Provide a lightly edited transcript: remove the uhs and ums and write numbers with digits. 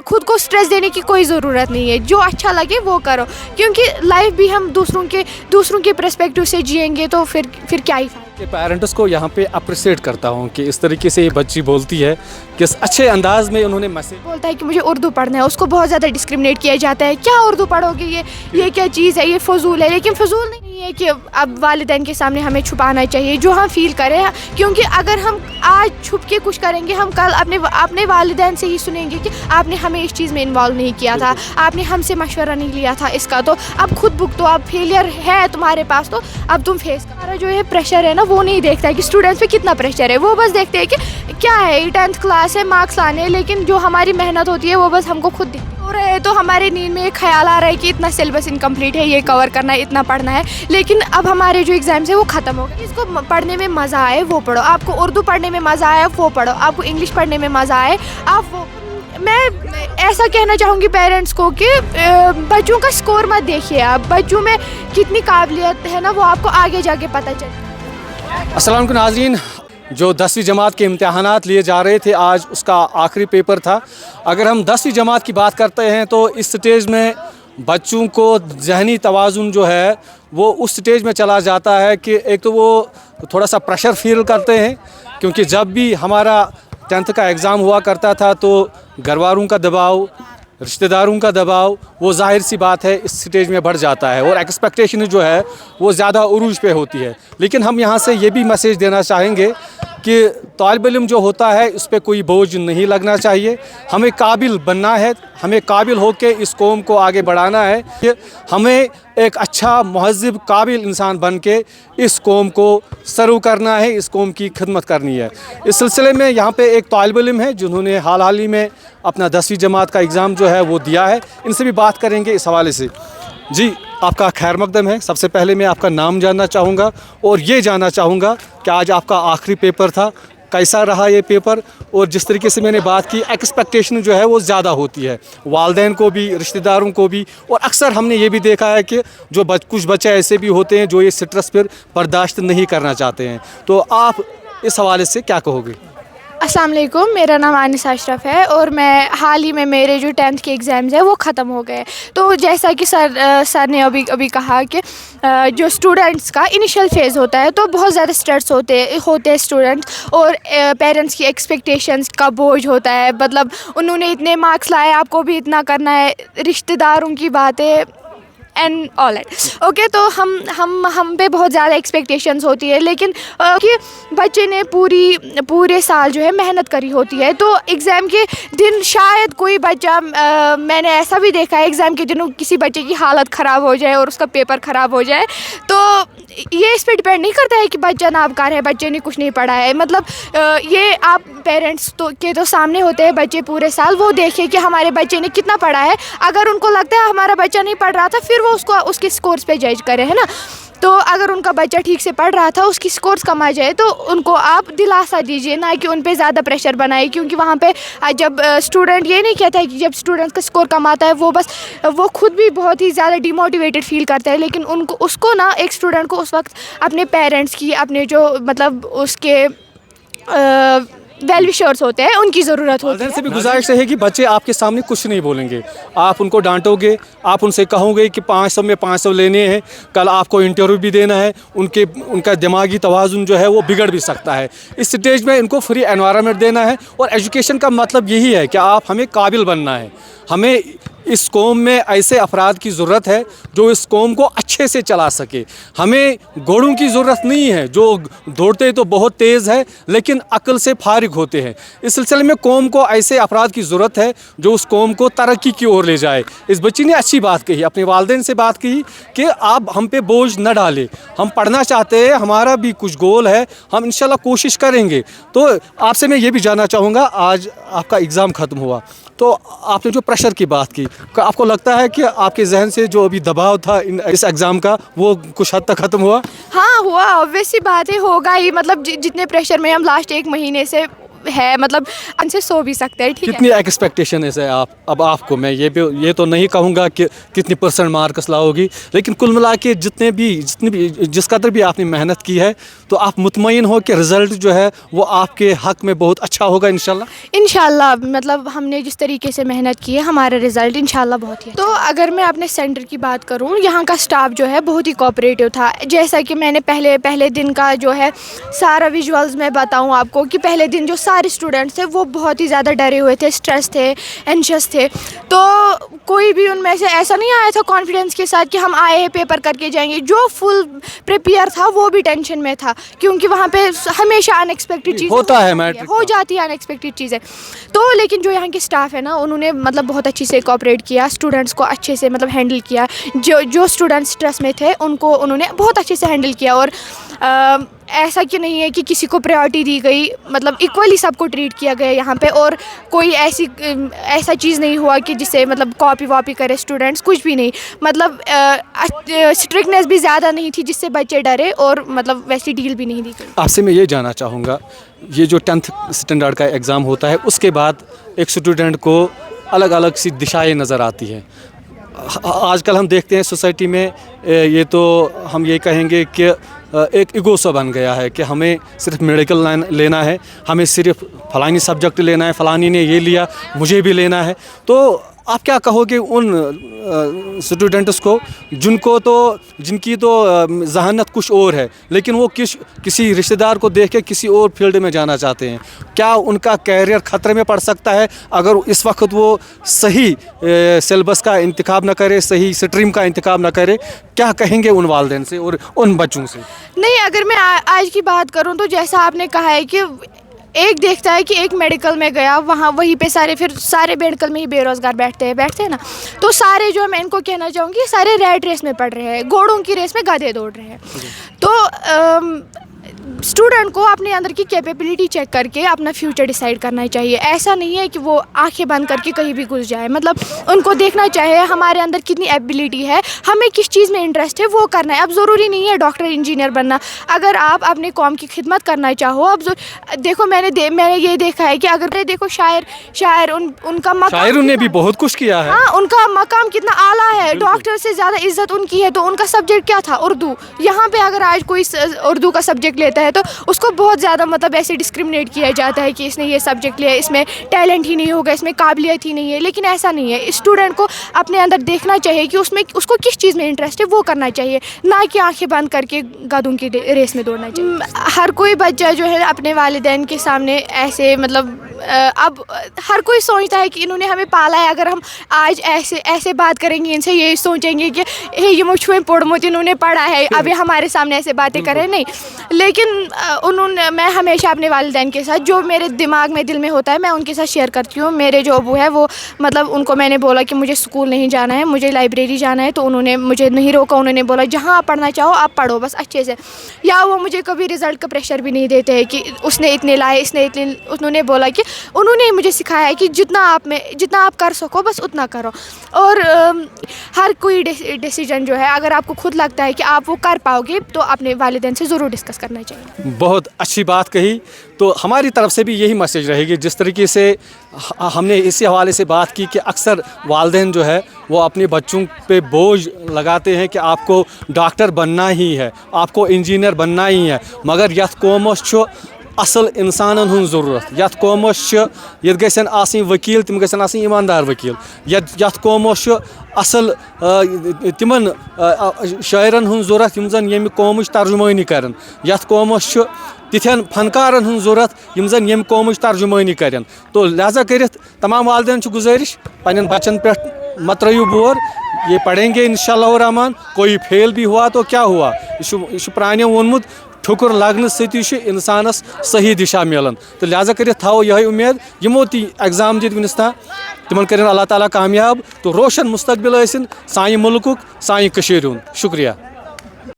खुद को स्ट्रेस देने की कोई ज़रूरत नहीं है, जो अच्छा लगे वो करो, क्योंकि लाइफ भी हम दूसरों के पर्सपेक्टिव से जिएंगे तो फिर क्या ही फायदा। पेरेंट्स को यहाँ पे अप्रिशिएट करता हूँ कि इस तरीके से ये बच्ची बोलती है, किस अच्छे अंदाज में उन्होंने मैसेज बोलता है कि मुझे उर्दू पढ़ना है, उसको बहुत ज़्यादा डिस्क्रिमिनेट किया जाता है, क्या उर्दू पढ़ोगे, ये क्या चीज़ है, ये फजूल है। लेकिन फजूल नहीं है कि अब वालिदैन के सामने हमें छुपाना चाहिए जो हम फील करें, क्योंकि अगर हम आज छुप के कुछ करेंगे, हम कल अपने वालिदैन से ही सुनेंगे कि आपने हमें इस चीज़ में इन्वॉल्व नहीं किया था, आपने हमसे मशवरा नहीं लिया था इसका, तो अब खुद भुगतो, अब फेलियर है तुम्हारे पास तो अब तुम फेस करो। हमारा जो है प्रेशर है ना, वो नहीं देखता है कि स्टूडेंट्स पे कितना प्रेशर है, वो बस देखते हैं कि क्या है 10th क्लास है, मार्क्स आने, लेकिन जो हमारी मेहनत होती है वो बस हमको खुद दिखती हो रहा है। तो हमारे नींद में एक ख्याल आ रहा है कि इतना सिलेबस इनकम्प्लीट है, ये कवर करना है, इतना पढ़ना है, लेकिन अब हमारे जो एग्ज़ाम्स है वो ख़त्म हो गए। इसको पढ़ने में मज़ा आए वो पढ़ो, आपको उर्दू पढ़ने में मज़ा आए वो पढ़ो, आपको इंग्लिश पढ़ने में मज़ा आए आप वो। मैं ऐसा कहना चाहूँगी पेरेंट्स को कि बच्चों का स्कोर मत देखिए, आप बच्चों में कितनी काबिलियत है ना वो आपको आगे जाके पता चले। अस्सलाम वालेकुम नाज़रीन, जो 10वीं जमात के इम्तहानात लिए जा रहे थे आज उसका आखिरी पेपर था। अगर हम 10वीं जमात की बात करते हैं तो इस स्टेज में बच्चों को ज़हनी तवाज़ुन जो है वो उस स्टेज में चला जाता है कि एक तो वो थोड़ा सा प्रेशर फील करते हैं, क्योंकि जब भी हमारा 10th का एग्ज़ाम हुआ करता था तो घरवालों का दबाव, रिश्तेदारों का दबाव, वो ज़ाहिर सी बात है इस स्टेज में बढ़ जाता है और एक्सपेक्टेशन जो है वो ज़्यादा उरूज पे होती है। लेकिन हम यहाँ से ये भी मैसेज देना चाहेंगे कि तालिब इल्म जो होता है उस पर कोई बोझ नहीं लगना चाहिए, हमें काबिल बनना है, हमें काबिल होकर इस कौम को आगे बढ़ाना है, कि हमें एक अच्छा महज़िब काबिल इंसान बन के इस कौम को सर्व करना है, इस कौम की खिदमत करनी है। इस सिलसिले में यहाँ पे एक तालिब इल्म है जिन्होंने हाल ही में अपना 10वीं जमात का एग्ज़ाम जो है वो दिया है, इनसे भी बात करेंगे इस हवाले से। जी आपका खैर मकदम है। सबसे पहले मैं आपका नाम जानना चाहूँगा और ये जानना चाहूँगा कि आज आपका आखिरी पेपर था, कैसा रहा ये पेपर, और जिस तरीके से मैंने बात की एक्सपेक्टेशन जो है वो ज़्यादा होती है वालिदैन को भी, रिश्तेदारों को भी, और अक्सर हमने ये भी देखा है कि जो कुछ बच्चे ऐसे भी होते हैं जो ये स्ट्रेस पर बर्दाश्त नहीं करना चाहते हैं, तो आप इस हवाले से क्या कहोगे? अस्सलाम वालेकुम, मेरा नाम आनिसा अशरफ है और मैं हाल ही में मेरे जो 10th के एग्ज़ाम्स हैं वो ख़त्म हो गए। तो जैसा कि सर ने अभी कहा कि जो स्टूडेंट्स का इनिशियल फेज़ होता है तो बहुत ज़्यादा स्ट्रेस होते हैं स्टूडेंट्स, और पेरेंट्स की एक्सपेक्टेशंस का बोझ होता है, मतलब उन्होंने इतने मार्क्स लाए आपको भी इतना करना है, रिश्तेदारों की बातें एंड ऑल एट ओके। तो हम पे बहुत ज़्यादा एक्सपेक्टेशंस होती है, लेकिन कि बच्चे ने पूरे साल जो है मेहनत करी होती है, तो एग्ज़ाम के दिन शायद कोई बच्चा मैंने ऐसा भी देखा है एग्ज़ाम के दिनों किसी बच्चे की हालत ख़राब हो जाए और उसका पेपर ख़राब हो जाए। तो ये इस पर डिपेंड नहीं करता है कि बच्चा नाबकार है, बच्चे ने कुछ नहीं पढ़ा है, मतलब ये आप पेरेंट्स के सामने होते हैं बच्चे पूरे साल, वो देखिए कि हमारे बच्चे ने कितना पढ़ा है। अगर उनको लगता है हमारा बच्चा नहीं पढ़ रहा था फिर वो उसको उसके स्कोर्स पे जज करें, है ना। तो अगर उनका बच्चा ठीक से पढ़ रहा था, उसकी स्कोर्स कम आ जाए तो उनको आप दिलासा दीजिए, ना कि उन पे ज़्यादा प्रेशर बनाए, क्योंकि वहाँ पे जब स्टूडेंट ये नहीं कहता है कि जब स्टूडेंट का स्कोर कम आता है वो खुद भी बहुत ही ज़्यादा डिमोटिवेटेड फील करता है, लेकिन उसको ना एक स्टूडेंट को उस वक्त अपने पेरेंट्स की, अपने जो मतलब उसके वेल विशर्स होते हैं उनकी ज़रूरत होती है। से भी गुजारिश है कि बच्चे आपके सामने कुछ नहीं बोलेंगे, आप उनको डांटोगे, आप उनसे कहोगे कि 500 में 500 लेने हैं, कल आपको इंटरव्यू भी देना है, उनका दिमागी तवाज़ुन जो है वो बिगड़ भी सकता है। इस स्टेज में इनको फ्री एनवायरनमेंट देना है, और एजुकेशन का मतलब यही है कि आप हमें काबिल बनना है, हमें इस कौम में ऐसे अफराद की ज़रूरत है जो इस कौम को अच्छे से चला सके। हमें घोड़ों की ज़रूरत नहीं है जो दौड़ते तो बहुत तेज़ है लेकिन अक्ल से फारिग होते हैं। इस सिलसिले में कौम को ऐसे अफराद की ज़रूरत है जो उस कौम को तरक्की की ओर ले जाए। इस बच्ची ने अच्छी बात कही, अपने वालिदैन से बात की कि आप हम पे बोझ न डालें, हम पढ़ना चाहते हैं, हमारा भी कुछ गोल है, हम इंशाल्लाह कोशिश करेंगे। तो आपसे मैं ये भी जानना चाहूँगा, आज आपका एग्ज़ाम ख़त्म हुआ तो आपने जो प्रेशर की बात की, आपको लगता है कि आपके जहन से जो अभी दबाव था इस एग्ज़ाम का वो कुछ हद तक ख़त्म हुआ? हाँ हुआ, ऑब्वियस सी बात है, होगा ही, मतलब जितने प्रेशर में हम लास्ट 1 महीने से ہے, مطلب ان سے سو بھی سکتے ہیں. ٹھیک ہے. کتنی ایکسپیکٹیشن ہے اب آپ کو؟ میں یہ تو نہیں کہوں گا کہ کتنی % مارکس لاؤ گی, لیکن کل ملا کے جتنی بھی جس قدر بھی آپ نے محنت کی ہے تو آپ مطمئن ہو کہ رزلٹ جو ہے وہ آپ کے حق میں بہت اچھا ہوگا انشاءاللہ. انشاءاللہ, مطلب ہم نے جس طریقے سے محنت کی ہے ہمارا رزلٹ انشاءاللہ بہت ہی. تو اگر میں اپنے سینٹر کی بات کروں, یہاں کا اسٹاف جو ہے بہت ہی کوآپریٹیو تھا. جیسا کہ میں نے پہلے دن کا جو ہے سارا ویژولز میں بتاؤں آپ کو کہ پہلے دن جو سارے اسٹوڈنٹس تھے وہ بہت ہی زیادہ ڈرے ہوئے تھے, اسٹریس تھے, اینشیس تھے. تو کوئی بھی ان میں سے ایسا نہیں آیا تھا کانفیڈنس کے ساتھ کہ ہم آئے ہیں پیپر کر کے جائیں گے. جو فل پریپیئر تھا وہ بھی ٹینشن میں تھا, کیونکہ وہاں پہ ہمیشہ ان ایکسپیکٹڈ چیزیں ہو جاتی ہیں, ان ایکسپیکٹڈ چیزیں. تو لیکن جو یہاں کے اسٹاف ہے نا, انہوں نے مطلب بہت اچھے سے کوآپریٹ کیا, اسٹوڈنٹس کو اچھے سے مطلب ہینڈل کیا. جو اسٹوڈنٹس اسٹریس میں تھے ان کو انہوں نے بہت اچھے سے ہینڈل کیا. اور ایسا کہ نہیں ہے کہ کسی کو پریورٹی دی گئی, مطلب ایکولی سب کو ٹریٹ کیا گیا یہاں پہ. اور کوئی ایسا چیز نہیں ہوا کہ جس سے مطلب کاپی واپی کرے اسٹوڈنٹس, کچھ بھی نہیں. مطلب اسٹرکٹنیس بھی زیادہ نہیں تھی جس سے بچے ڈرے, اور مطلب ویسی ڈیل بھی نہیں دی گئی. آپ سے میں یہ جاننا چاہوں گا, یہ جو 10th اسٹینڈرڈ کا ایگزام ہوتا ہے اس کے بعد ایک اسٹوڈنٹ کو الگ الگ سی دشائیں نظر آتی ہیں. آج کل ہم دیکھتے ہیں سوسائٹی میں یہ تو ہم یہ کہیں گے کہ ایک ایگو سا بن گیا ہے کہ ہمیں صرف میڈیکل لائن لینا ہے, ہمیں صرف فلانی سبجیکٹ لینا ہے, فلانی نے یہ لیا مجھے بھی لینا ہے. تو آپ کیا کہو گے ان اسٹوڈنٹس کو جن کی تو ذہانت کچھ اور ہے, لیکن وہ کسی رشتہ دار کو دیکھ کے کسی اور فیلڈ میں جانا چاہتے ہیں؟ کیا ان کا کیریئر خطرے میں پڑ سکتا ہے اگر اس وقت وہ صحیح سلیبس کا انتخاب نہ کرے, صحیح اسٹریم کا انتخاب نہ کرے؟ کیا کہیں گے ان والدین سے اور ان بچوں سے؟ نہیں, اگر میں آج کی بات کروں تو جیسا آپ نے کہا ہے کہ ایک دیکھتا ہے کہ ایک میڈیکل میں گیا, وہیں پہ سارے میڈیکل میں ہی بے روزگار بیٹھتے ہیں نا. تو سارے جو میں ان کو کہنا چاہوں گی, سارے ریٹ ریس میں پڑ رہے ہیں, گھوڑوں کی ریس میں گدھے دوڑ رہے ہیں. تو اسٹوڈنٹ کو اپنے اندر کی کیپیبلٹی چیک کر کے اپنا فیوچر ڈیسائیڈ کرنا چاہیے. ایسا نہیں ہے کہ وہ آنکھیں بند کر کے کہیں بھی گھس جائے. مطلب ان کو دیکھنا چاہیے ہمارے اندر کتنی ایبلٹی ہے, ہمیں کس چیز میں انٹرسٹ ہے وہ کرنا ہے. اب ضروری نہیں ہے ڈاکٹر انجینئر بننا. اگر آپ اپنے قوم کی خدمت کرنا چاہو, اب دیکھو میں نے یہ دیکھا ہے کہ اگر دیکھو شاعر ان کا مقام, شاعروں نے بھی بہت کچھ کیا ہے. ہاں, ان کا مقام کتنا اعلیٰ ہے, ڈاکٹر سے زیادہ عزت ان کی ہے. تو ان کا سبجیکٹ کیا تھا؟ اردو. یہاں پہ اگر آج کوئی اردو کا سبجیکٹ لیتا ہے تو اس کو بہت زیادہ مطلب ایسے ڈسکرمنیٹ کیا جاتا ہے کہ اس نے یہ سبجیکٹ لیا, اس میں ٹیلنٹ ہی نہیں ہوگا, اس میں قابلیت ہی نہیں ہے. لیکن ایسا نہیں ہے. اسٹوڈنٹ کو اپنے اندر دیکھنا چاہیے کہ اس کو کس چیز میں انٹرسٹ ہے, وہ کرنا چاہیے, نہ کہ آنکھیں بند کر کے گدھوں کی ریس میں دوڑنا چاہیے. ہر کوئی بچہ جو ہے اپنے والدین کے سامنے ایسے مطلب اب ہر کوئی سوچتا ہے کہ انہوں نے ہمیں پالا ہے. اگر ہم آج ایسے بات کریں گے, ان سے یہ سوچیں گے کہ یہ مجھے پڑھمت, انہوں نے پڑھا ہے, ابھی ہمارے سامنے ایسے باتیں کریں, نہیں. لیکن میں ہمیشہ اپنے والدین کے ساتھ جو میرے دماغ میں دل میں ہوتا ہے میں ان کے ساتھ شیئر کرتی ہوں. میرے جو ابو ہے وہ مطلب ان کو میں نے بولا کہ مجھے اسکول نہیں جانا ہے, مجھے لائبریری جانا ہے, تو انہوں نے مجھے نہیں روکا. انہوں نے بولا جہاں آپ پڑھنا چاہو آپ پڑھو بس اچھے سے. یا وہ مجھے کبھی رزلٹ کا پریشر بھی نہیں دیتے ہیں کہ اس نے اتنے لائے, انہوں نے بولا کہ انہوں نے مجھے سکھایا ہے کہ جتنا آپ کر سکو بس اتنا کرو. اور ہر کوئی ڈیسیجن جو ہے اگر آپ کو خود لگتا ہے کہ آپ وہ کر پاؤ گے تو اپنے والدین سے ضرور ڈسکس کرنا چاہیے. بہت اچھی بات کہی. تو ہماری طرف سے بھی یہی میسیج رہے گی. جس طریقے سے ہم نے اسی حوالے سے بات کی کہ اکثر والدین جو ہے وہ اپنے بچوں پہ بوجھ لگاتے ہیں کہ آپ کو ڈاکٹر بننا ہی ہے, آپ کو انجینئر بننا ہی ہے, مگر یتھ قومس چھُ اصل انسانن ہن ضرورت. یتھ قومس یت گژھن آسٕنۍ وکیل, تم گژھن آسٕنۍ ایماندار وکیل. یتھ قومس اصل تمن شاعرن ہن ضرورت یم زن ییٚمہِ قومٕچ ترجمٲنی کرن. یتھ قومس تِتھٮ۪ن فنکارن ہن ضرورت یم زن ییٚمہِ قومٕچ ترجمٲنی کرن. تو لہذا کرتھ تمام والدین چھ گزارش پنن بچن پہ مت ترٲیِو بور, یہ پڑھیں گے انشاءاللہ الرحمن. کوئی فیل بھی ہوا تو کیا ہوا, یہ پرانیو وونمُت ٹھکر لگنے ستی انسانس صحیح دشا ملان. تو لہذا کرتھ تھاو یہ امید یمو تی ایگزام دت ونس تام تمن کرن اللہ تعالیٰ کامیاب تو روشن مستقبل ٲسِن سانہِ ملکُک, سانہِ کٔشیٖرِ ہُنٛد. شکریہ.